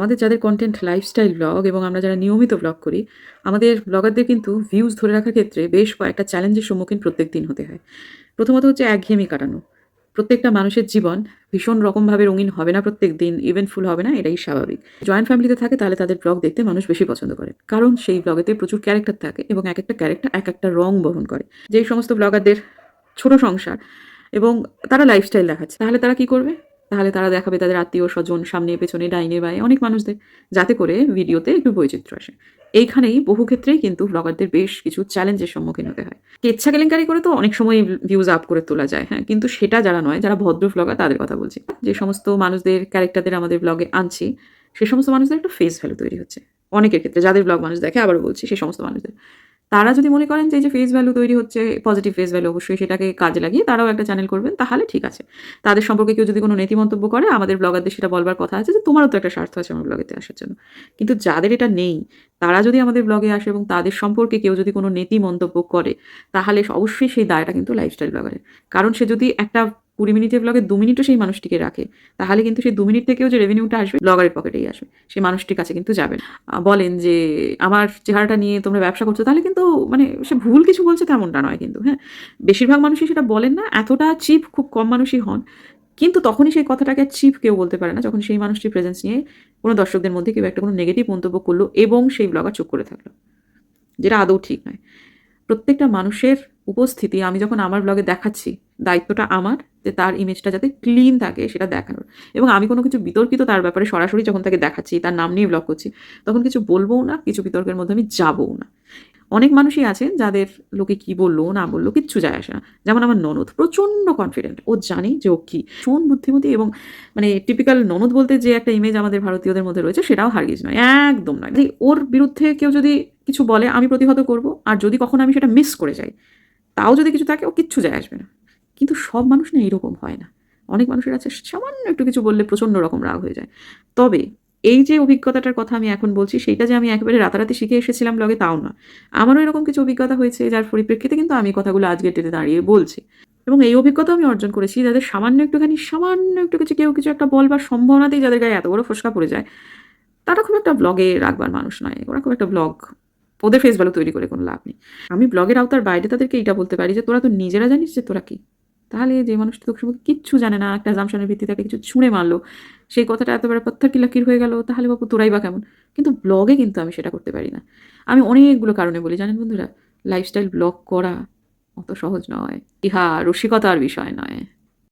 আমাদের যাদের content lifestyle blog এবং আমরা যারা নিয়মিত ব্লগ করি, আমাদের ব্লগারদের কিন্তু ভিউজ ধরে রাখার ক্ষেত্রে বেশ কয়েকটা চ্যালেঞ্জের সম্মুখীন প্রত্যেকদিন হতে হয়। প্রথমত হচ্ছে একঘেয়েমি কাটানো। প্রত্যেকটা মানুষের জীবন ভীষণ রকমভাবে রঙিন হবে না প্রত্যেকদিন, ইভেন্টফুল হবে না, এটাই স্বাভাবিক। জয়েন্ট ফ্যামিলিতে থাকে তাহলে তাদের ব্লগ দেখতে মানুষ বেশি পছন্দ করে। কারণ সেই ব্লগেতে প্রচুর ক্যারেক্টার থাকে এবং একেকটা ক্যারেক্টার একেকটা রং বহন করে। যেই সমস্ত ব্লগারদের ছোট সংসার এবং তারা লাইফস্টাইল দেখাচ্ছে। তাহলে তারা কি করবে? তাহলে তারা দেখাবে তাদের আত্মীয়-স্বজন, সামনে পেছনে, ডাইনে বাঁয়ে অনেক মানুষদের। যাতে করে ভিডিওতে একটু বৈচিত্র্য আসে। এইখানেই বহু ক্ষেত্রেই কিন্তু ব্লগারদের বেশ কিছু চ্যালেঞ্জের সম্মুখীন হতে হয়। কেচ্ছা কেলেঙ্কারি করে তো অনেক সময় ভিউজ আপ করে তোলা যায়, হ্যাঁ? কিন্তু সেটা যারা নয়, যারা ভদ্র ব্লগার তাদের কথা বলছি। যে সমস্ত মানুষদের ক্যারেক্টারদের আমাদের ব্লগে আনছি, সে সমস্ত মানুষদের একটা ফেস ভ্যালু তৈরি হচ্ছে। অনেকের ক্ষেত্রে যাদের ব্লগ মানুষ দেখে আবারও বলছি সে সমস্ত মানুষদের। তারা যদি মনে করেন যে, এই যে ফেস ভ্যালু তৈরি হচ্ছে, পজিটিভ ফেস ভ্যালু অবশ্যই সেটাকে কাজে লাগিয়ে তারাও একটা চ্যানেল করবেন, তাহলে ঠিক আছে। তাদের সম্পর্কে কেউ যদি কোনো নেতি মন্তব্য করে, আমাদের ব্লগারদের সেটা বলবার কথা আছে যে, তোমারও তো একটা স্বার্থ আছে আমার ব্লগেতে আসার জন্য। কিন্তু যাদের এটা নেই, তারা যদি আমাদের ব্লগে আসে এবং তাদের সম্পর্কে কেউ যদি কোনো নেতি মন্তব্য করে, তাহলে অবশ্যই সেই দায়টা কিন্তু লাইফস্টাইল ব্লগারের। কারণ সে যদি একটা ২০ মিনিটের ব্লগে ২ মিনিটও সেই মানুষটিকে রাখে, তাহলে কিন্তু সেই ২ মিনিট থেকেও যে রেভিনিউটা আসবে, ব্লগারের পকেটেই আসবে। সেই মানুষটির কাছে কিন্তু যাবে না। বলেন যে, "আমার চেহারাটা নিয়ে তোমরা ব্যবসা করছো।" তাহলে কিন্তু মানে সে ভুল কিছু বলছে তেমনটা নয় কিন্তু, হ্যাঁ? বেশিরভাগ মানুষই সেটা বলেন না। এতটা চিপ খুব কম মানুষই হন। কিন্তু তখনই সেই কথাটাকে চিপ কেউ বলতে পারে না, যখন সেই মানুষটির প্রেজেন্স নিয়ে কোনো দর্শকদের মধ্যে কেউ একটা কোনো নেগেটিভ মন্তব্য করলো এবং সেই ব্লগার চুপ করে থাকলো। যেটা আদৌ ঠিক নয়। প্রত্যেকটা মানুষের উপস্থিতি আমি যখন আমার ব্লগে দেখাচ্ছি, দায়িত্বটা আমার যে তার ইমেজটা যাতে ক্লিন থাকে সেটা দেখানোর। এবং আমি কোনো কিছু বিতর্কিত তার ব্যাপারে সরাসরি যখন তাকে দেখাচ্ছি, তার নাম নিয়ে ব্লগ করছি, তখন কিছু বলবও না, কিছু বিতর্কের মধ্যে আমি যাবও না। অনেক মানুষই আছেন যাদের লোকে কি বলল, না বলল কিচ্ছু যায় আসে না। যেমন আমার ননদ প্রচন্ড কনফিডেন্ট। ও জানে যে ও কি। ভীষণ বুদ্ধিমতী এবং মানে টিপিক্যাল ননদ বলতে যে একটা ইমেজ আমাদের ভারতীয়দের মধ্যে রয়েছে সেটাও হারগিজ নয়। একদম নয়। মানে ওর বিরুদ্ধে কেউ যদি কিছু বলে আমি প্রতিহত করব। আর যদি কখনো আমি সেটা মিস করে যাই, তাও যদি কিছু থাকে ও কিচ্ছু যায় আসবে না। কিন্তু সব মানুষ না এরকম হয় না। অনেক মানুষের আছে সামান্য একটু কিছু বললে প্রচন্ড রকম রাগ হয়ে যায়। তবে এই যে অভিজ্ঞতাটার কথা আমি এখন বলছি সেইটা যে আমি একেবারে রাতারাতি শিখে এসেছিলাম ব্লগে তাও না। আমারও এরকম কিছু অভিজ্ঞতা হয়েছে যার পরিপ্রেক্ষিতে কিন্তু আমি কথাগুলো আজকের ডেটে দাঁড়িয়ে বলছি। এবং এই অভিজ্ঞতাও আমি অর্জন করেছি যাদের সামান্য একটু কিছু কেউ কিছু একটা বলবার সম্ভাবনাতেই যাদের গায়ে এত বড় ফোস্কা পড়ে যায়, তারা খুব একটা ব্লগে রাখবার মানুষ নয়। ওরা খুব একটা ব্লগ ওদের ফেস ভ্যালু তৈরি করে কোনো লাভ নেই। আমি ব্লগের আওতার বাইরে তাদেরকে এইটা বলতে পারি যে, "তোরা তো নিজেরা জানিস যে তোরা কি?" তাহলে যে মানুষটা তোর সম্পর্কে কিচ্ছু জানে না, একটা assumption এর ভিত্তিতে তাকে কিছু ছুঁড়ে মারলো, সেই কথাটা একেবারে পাত্থর কি লকির হয়ে গেল, তাহলে বাপু তোরাই বা কেমন? কিন্তু ব্লগে কিন্তু আমি সেটা করতে পারি না। আমি অনেকগুলো কারণে বলি জানেন বন্ধুরা? লাইফস্টাইল ব্লগ করা অত সহজ নয়। ইহা রসিকতার বিষয় নয়।